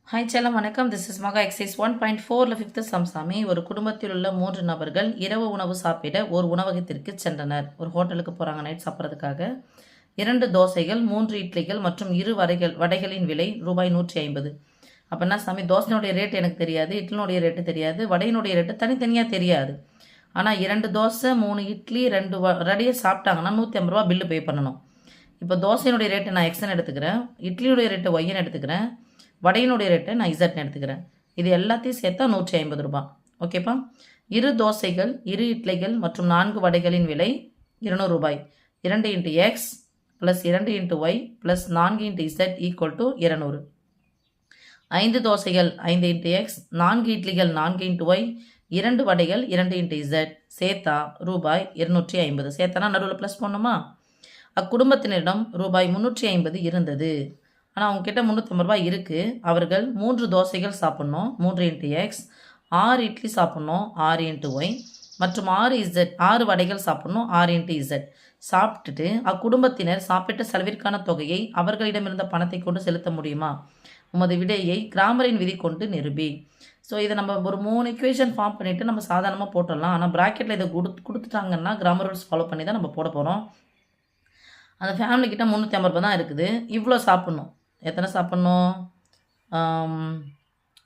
Hi செல்லம் வணக்கம். This is மகா எக்ஸைஸ் 1.4ல் 5th சம்சாமி. ஒரு குடும்பத்தில் உள்ள 3 நபர்கள் இரவு உணவு சாப்பிட ஒரு உணவகத்திற்கு சென்றனர். ஒரு ஹோட்டலுக்கு போகிறாங்க நைட் சாப்பிட்றதுக்காக. 2 தோசைகள், 3 இட்லிகள் மற்றும் 2 வடைகளின் விலை ரூபாய் 150. அப்படின்னா சாமி, தோசையினுடைய ரேட் எனக்கு தெரியாது, இட்லினுடைய ரேட்டு தெரியாது, வடையினுடைய ரேட்டு தனித்தனியாக தெரியாது. ஆனால் 2 தோசை 3 இட்லி 2 வடையை சாப்பிட்டாங்கன்னா 150 ரூபா பில்லு பே பண்ணணும். இப்போ தோசையினுடைய ரேட்டு நான் எக்ஸ்ன்னு எடுத்துக்கிறேன், இட்லியுடைய ரேட்டு ஒய்ன்னு எடுத்துக்கிறேன், வடையினுடைய ரேட்டை நான் இசட்னு எடுத்துக்கிறேன். இது எல்லாத்தையும் சேர்த்தா 150 ரூபா. ஓகேப்பா. 2 தோசைகள், 2 இட்லிகள் மற்றும் 4 வடைகளின் விலை 200 ரூபாய். 2 into x plus 2 into y plus 4 into z equal to 200. 5 தோசைகள் 5 இன்ட்டு எக்ஸ், 4 இட்லிகள் 4 இன்ட்டு ஒய், 2 வடைகள் 2 இன்ட்டு இசட் சேர்த்தா ரூபாய் 250. சேர்த்தானா நடுவில் ப்ளஸ் பண்ணணுமா? அக்குடும்பத்தினரிடம் ரூபாய் 350 இருந்தது. ஆனால் அவங்கக்கிட்ட 350 ரூபாய் இருக்குது. அவர்கள் 3 தோசைகள் சாப்பிட்ணும், 3 இன்ட்டு எக்ஸ், 6 இட்லி சாப்பிட்ணும், 6 இன்ட்டு ஒய் மற்றும் 6 வடைகள் சாப்பிட்ணும், 6 இன்ட்டு இசட் சாப்பிட்டுட்டு அக்குடும்பத்தினர் சாப்பிட்ட செலவிற்கான தொகையை அவர்களிடமிருந்த பணத்தை கொண்டு செலுத்த முடியுமா? உமது விடையை கிராமரின் விதி கொண்டு நிரூபி. ஸோ இதை நம்ம ஒரு 3 இக்குவேஷன் ஃபார்ம் பண்ணிவிட்டு நம்ம சாதாரணமாக போட்டுடலாம். ஆனால் ப்ராக்கெட்டில் இதை கொடுத்துட்டாங்கன்னா கிராமர் ரூல்ஸ் ஃபாலோ பண்ணி தான் நம்ம போட போகிறோம். அந்த ஃபேமிலிக்கிட்ட 350 ரூபா தான் இருக்குது. இவ்வளோ சாப்பிட்ணும். எத்தனை சாப்பிட்ணும்?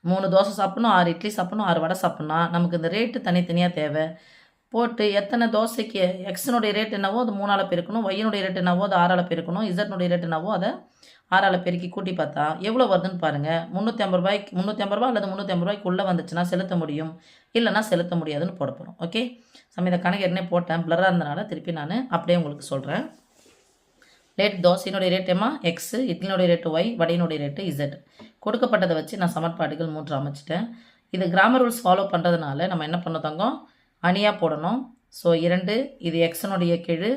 3 தோசை சாப்பிட்ணும், 6 இட்லி சாப்பிட்ணும், 6 வடை சாப்பிட்ணும். நமக்கு இந்த ரேட்டு தனித்தனியாக தேவை. போட்டு எத்தனை தோசைக்கு எக்ஸனுடைய ரேட் என்னவோ அது 3ஆல் பெருக்கணும், ஒய்யினுடைய ரேட் என்னவோ அது 6ஆல் பெருக்கணும், இசட்னுடைய ரேட் என்னவோ அதை 6ஆல் பெருக்கி கூட்டி பார்த்தா எவ்வளோ வருதுன்னு பாருங்கள். 350 ரூபாய் அல்லது 350 ரூபாய்க்குள்ளே வந்துச்சுன்னா செலுத்த முடியும், இல்லைனா செலுத்த முடியாதுன்னு போட போகிறோம். ஓகே. இந்த கணக்கு ஏற்கனவே போட்டேன், பிளராக இருந்தனால திருப்பி நான் அப்படியே உங்களுக்கு சொல்கிறேன். ரேட் தோசையினுடைய ரேட் எம்மா எக்ஸு, இட்லினுடைய ரேட்டு ஒய், வடையினுடைய ரேட்டு இசட். கொடுக்கப்பட்டதை வச்சு நான் சமன்பாடுகள் 3 அமைச்சிட்டேன். இது கிராமர் ரூல்ஸ் ஃபாலோ பண்ணுறதுனால நம்ம என்ன பண்ண அணியாக போடணும். ஸோ 2 இது எக்ஸனுடைய கீழ்,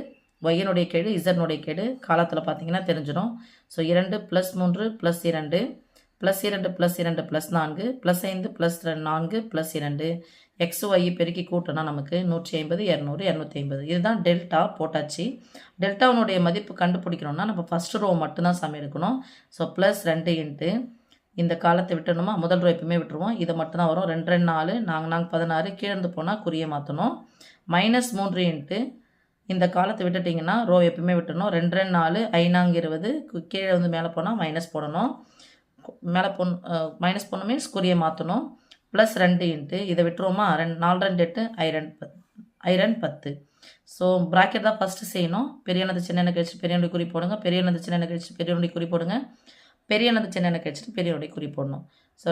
ஒய்யினுடைய கீழ், இசட்னுடைய கீழ் காலத்தில் பார்த்தீங்கன்னா தெரிஞ்சிடும். ஸோ 2 + 3 + 2 +2 + 2 +4 +5 + 4 +2 எக்ஸ் ஒய் பெருக்கி கூட்டினா நமக்கு 150, 200, 250. இதுதான் டெல்டா போட்டாச்சு. டெல்டாவுடைய மதிப்பு கண்டுபிடிக்கணும்னா நம்ம ஃபஸ்ட் ரோ மட்டும்தான் சாமி இருக்கணும். ஸோ +2 இன்ட்டு இந்த காலத்தை விட்டுணுமா, முதல் ரோ எப்பவுமே விட்டுருவோம், இதை மட்டும்தான் வரும். 2 2 4 4 16 கீழேருந்து போனால் குறியை மாற்றணும். -3 இன்ட்டு இந்த காலத்தை விட்டுட்டிங்கன்னா ரோ எப்பவுமே விட்டுணும். 2 2 4 5 20 கீழே வந்து மேலே போனால் மைனஸ் போடணும். மேலே மைனஸ் போன மீன்ஸ் குறியை மாற்றணும். +2 இன்ட்டு இதை விட்டுருவோமா, 4 2 8 ஐரன் 10. ஸோ ப்ராக்கெட் தான் ஃபஸ்ட்டு செய்யணும். பெரியனது சின்ன கழிச்சு பெரியனுடைய குறி போடுங்க, பெரியனது சின்ன கழிச்சு பெரியனுடைய குறி போடுங்க, பெரியனது சின்ன கழிச்சுட்டு பெரியனுடைய குறி போடணும். ஸோ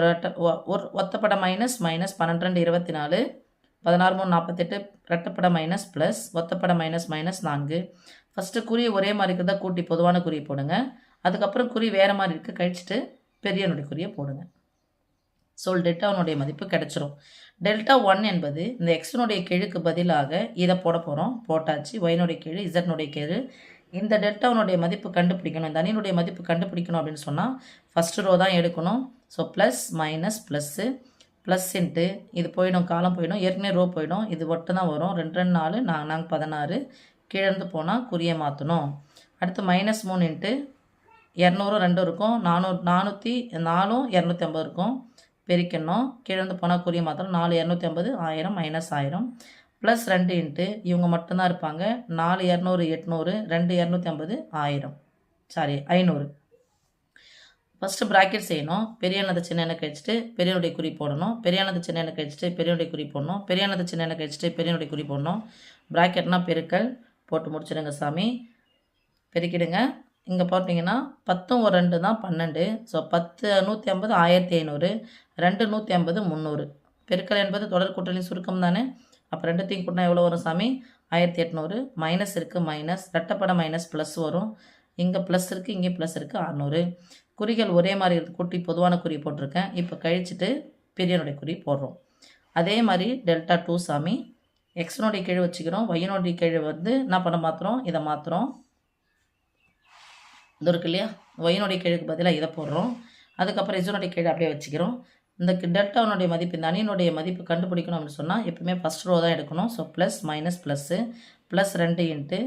ஒத்தப்பட மைனஸ் மைனஸ் 12 2 24 16 3 48 ரெட்டப்பட மைனஸ் ப்ளஸ் ஒத்தப்பட மைனஸ் -4. ஃபஸ்ட்டு குறி ஒரே மாதிரி இருக்கிறதா கூட்டி பொதுவான குறி போடுங்க. அதுக்கப்புறம் குறி வேறு மாதிரி இருக்குது கழிச்சிட்டு பெரியனுடைய குறியை போடுங்க. ஸோ டெல்டாவுடைய மதிப்பு கிடச்சிரும். டெல்டா 1 என்பது இந்த எக்ஸனுடைய கீழுக்கு பதிலாக இதை போட போகிறோம். போட்டாச்சு. ஒய்னுடைய கீழ், இசட்னுடைய கீழ். இந்த டெல்டாவுடைய மதிப்பு கண்டுபிடிக்கணும், இந்த அணியினுடைய மதிப்பு கண்டுபிடிக்கணும் அப்படின்னு சொன்னால் ஃபஸ்ட்டு ரோ தான் எடுக்கணும். So plus minus plus plus into இது போயிடும், காலம் போயிடும், ஏற்கனவே ரோ போயிடும், இது மட்டும் தான் வரும். 2 2 4 4 16 கீழேருந்து போனால் குறியை மாற்றணும். அடுத்து -3 இன்ட்டு 200 2 இருக்கும், 404 250 இருக்கும், பெருக்கணும். கீழேருந்து போனால் குறியை மாற்றணும். 4 250 1000 -1000 +2 இன்ட்டு இவங்க மட்டும்தான் இருப்பாங்க. 4 200 800 2 250 1000 சாரி 500. ஃபஸ்ட்டு ப்ராக்கெட் செய்யணும். பெரியனது சின்ன கழிச்சிட்டு பெரியனுடைய குறி போடணும், பெரியனது சின்ன கழிச்சிட்டு பெரியனுடைய குறி போடணும், பெரியனது சின்ன கழிச்சிட்டு பெரியனுடைய குறி போடணும். ப்ராக்கெட்னால் பெருக்கல் போட்டு முடிச்சிடுங்க சாமி. பெருக்கிடுங்க. இங்கே போட்டிங்கன்னா 10 ஒரு 2 தான் 12. ஸோ 10 150 1500 2 150 300. பெருக்கல் என்பது தொடர் கூட்டலின் சுருக்கம் தானே. அப்போ ரெண்டுத்தையும் கூட்டினா எவ்வளோ வரும் சாமி? 1800. மைனஸ் இருக்குது, மைனஸ் ரெட்டப்பட மைனஸ் ப்ளஸ் வரும். இங்கே ப்ளஸ் இருக்குது, இங்கே ப்ளஸ் இருக்குது, 600. குறிகள் ஒரே மாதிரி கூட்டி பொதுவான குறி போட்டிருக்கேன். இப்போ கழிச்சிட்டு பெரியனுடைய குறி போடுறோம். அதே மாதிரி டெல்டா 2 சாமி. எக்ஸனுடைய கீழ் வச்சுக்கிறோம், ஒய்யினுடைய கீழ் வந்து என்ன பண்ண மாற்றுறோம், இதை மாற்றுறோம். இது இருக்கு இல்லையா, ஒய்யினுடைய கீழுக்கு பதிலாக இதை போடுறோம். அதுக்கப்புறம் இசனுடைய கீழ் அப்படியே வச்சுக்கிறோம். இந்த டெல்டாவுடைய மதிப்பு, இந்த அணியினுடைய மதிப்பு கண்டுபிடிக்கணும் அப்படின்னு சொன்னால் எப்பவுமே ஃபஸ்ட் ரோ தான் எடுக்கணும். So plus minus plus +2 into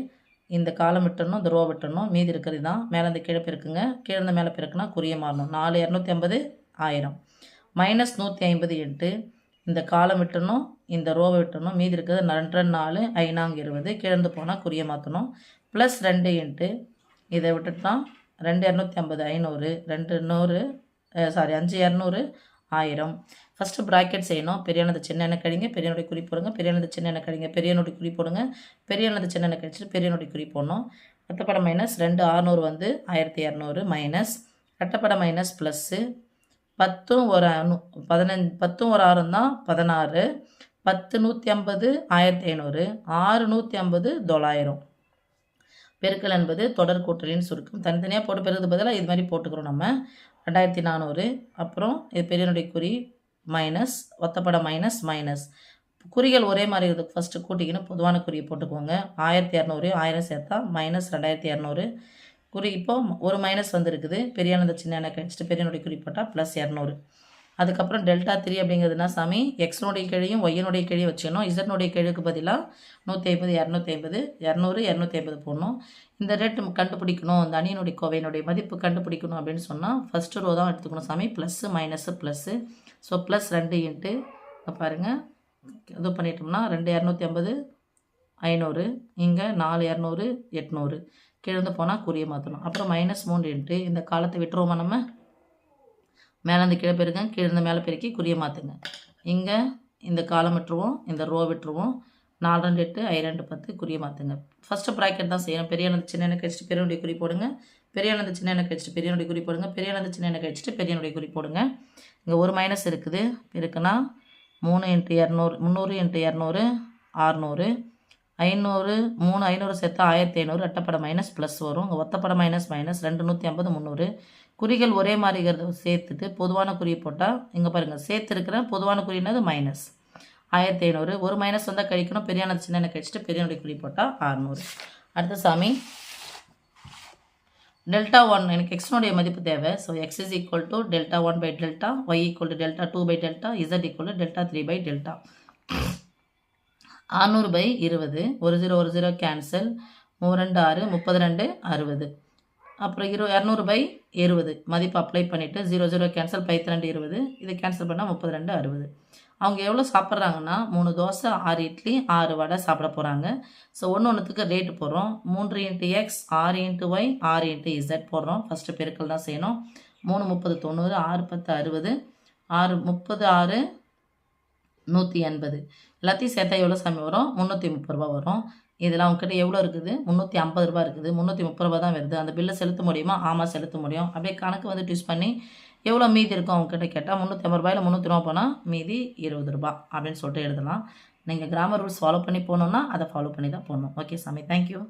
இந்த காலம் விட்டுறணும், இந்த ரோ விட்டுறணும், மீதி இருக்கிறது தான். மேலே இந்த கீழே பெருக்குங்க, கீழே மேலே பெருக்குனா குறியை மாறணும். 4 250 1000 மைனஸ் 150 இன்ட்டு இந்த காலம் விட்டணும், இந்த ரோவை விட்டணும், மீதி இருக்கிறது 2 4 5 20 கிழந்து போனால் குறிய மாற்றணும். ப்ளஸ் 2 இன்ட்டு இதை விட்டுட்டோம் 2 250 500 2 100 5 200 1000. ஃபஸ்ட்டு ப்ராக்கெட் செய்யணும். பெரியனது சின்ன எண்ணெய் கழிங்க, பெரியனுடைய குறி போடுங்க, பெரியனது சின்ன எண்ணெய் கழிங்க, பெரியனுடைய குறி போடுங்க, பெரியனது சின்ன எண்ணெய் கழிச்சிட்டு பெரியனுடைய குறி போடணும். ரெட்டப்படை மைனஸ் 2 600 வந்து 1200 மைனஸ் ரெட்டப்படை மைனஸ் ப்ளஸ்ஸு 10 ஒரு 15 10 ஒரு 6 தான் 16 10 150 1500 6 150 900. பெருக்கல் என்பது தொடர் கூட்டலின் சுருக்கம். தனித்தனியாக போட்டு பெருக்கிறது பதிலாக இது மாதிரி போட்டுக்கிறோம் நம்ம. 2400 அப்புறம் இது பெரியனுடைய குறி மைனஸ் ஒத்தப்பட மைனஸ் மைனஸ் குறிகள் ஒரே மாதிரி இருக்குது. ஃபஸ்ட்டு கூட்டிக்கணும், பொதுவான குறியை போட்டுக்கோங்க. 1200 1000 சேர்த்தா மைனஸ் 2200 குறி. இப்போ ஒரு மைனஸ் வந்துருக்குது. பெரியானது சின்ன எண்ணெய் கழிச்சிட்டு பெரியனுடைய குறி போட்டால் ப்ளஸ் 200. அதுக்கப்புறம் டெல்டா 3 அப்படிங்கிறதுனா சாமி எக்ஸனுடைய கிழியும் ஒய்யனுடைய கிழியும் வச்சுக்கணும். இசட்னுடைய கிழிக்கு பதிலாக 150 250 200 250 போடணும். இந்த ரேட்டு கண்டுபிடிக்கணும், இந்த அணியினுடைய கோவையினுடைய மதிப்பு கண்டுபிடிக்கணும் அப்படின்னு சொன்னால் ஃபஸ்ட்டு ரோ தான் எடுத்துக்கணும் சாமி. Plus minus plus. So plus 2 into பாருங்கள் இது பண்ணிட்டோம்னா 2 250 500 இங்கே 4 200 800 கிழந்து போனால் குறிய மாற்றணும். அப்புறம் மைனஸ் 3 இன்ட்டு இந்த காலத்தை விட்டுருவோமா நம்ம. மேலேருந்து கீழே பெருங்க, கீழேருந்து மேலே பெருக்கி குறிய மாற்றுங்க. இங்கே இந்த காலம் விட்டுருவோம், இந்த ரோ விட்டுருவோம். 4 2 8 I 2 10 குறிய மாற்றுங்க. ஃபஸ்ட்டு ப்ராக்கெட் தான் செய்யணும். பெரியனது சின்ன எண்ணெய் கழிச்சிட்டு பெரியனுடைய குறி போடுங்க, பெரியனது சின்ன எண்ணெய் கழிச்சிட்டு பெரியனுடைய குறி போடுங்க, பெரியனது சின்ன எண்ணெய் கழிச்சிட்டு பெரியனுடைய குறி போடுங்க. இங்கே ஒரு மைனஸ் இருக்குது. இருக்குன்னா 3 இன்ட்டு 200 300 இன்ட்டு 200 600 500 3 500 சேர்த்தா 1500 ரெட்டப்படை மைனஸ் ப்ளஸ் வரும். இங்கே ஒத்தப்படை மைனஸ் மைனஸ் 2 150 300 குறிகள் ஒரே மாதிரிங்கிறத சேர்த்துட்டு பொதுவான குறியை போட்டால் இங்கே பாருங்கள் சேர்த்துருக்கிற பொதுவான குறினது மைனஸ் 1500. ஒரு மைனஸ் வந்தால் கழிக்கணும். பெரியானது சின்ன கழிச்சிட்டு பெரியனுடைய குறி போட்டால் 600. அடுத்த சாமி டெல்டா 1 எனக்கு எக்ஸ்னுடைய மதிப்பு தேவை. So x is equal to delta 1 by delta, y equal to delta 2 by delta, z equal to delta 3 by delta. 600 by 20 ஒரு 0 ஒரு 0 கேன்சல் 3 2 6 32 60. அப்புறம் 200 பை 20 மதிப்பு அப்ளை பண்ணிவிட்டு 0 0 கேன்சல் 2 20 இது கேன்சல் பண்ணால் 32 60. அவங்க எவ்வளோ சாப்பிட்றாங்கன்னா 3 தோசை 6 இட்லி 6 வடை சாப்பிட போகிறாங்க. ஸோ ஒன்றுத்துக்கு ரேட்டு போடுறோம். 3 into x 6 into y 6 into z போடுறோம். ஃபஸ்ட்டு பெருக்கல் தான் செய்யணும். 3 30 90 6 10 60 6 30 6 180. எல்லாத்தையும் சேர்த்தா எவ்வளோ சாமி வரும்? 330 ரூபா வரும். இதில் அவங்ககிட்ட எவ்வளோ இருக்குது? 350 ரூபா இருக்குது. 330 ரூபா தான் வருது. அந்த பில்லை செலுத்த முடியுமா? ஆமாம் செலுத்த முடியும். அப்படியே கணக்கு வந்து யூஸ் பண்ணி எவ்வளோ மீதி இருக்கும் அவங்ககிட்ட கேட்டால் 350 ரூபாயில் 300 ரூபா போனால் மீதி 20 ரூபா அப்படின்னு சொல்லிட்டு எழுதலாம். நீங்கள் கிராமர் ரூல்ஸ் ஃபாலோ பண்ணி போகணுன்னா அதை ஃபாலோ பண்ணி தான் போகணும். ஓகே சாமி, தேங்க்யூ.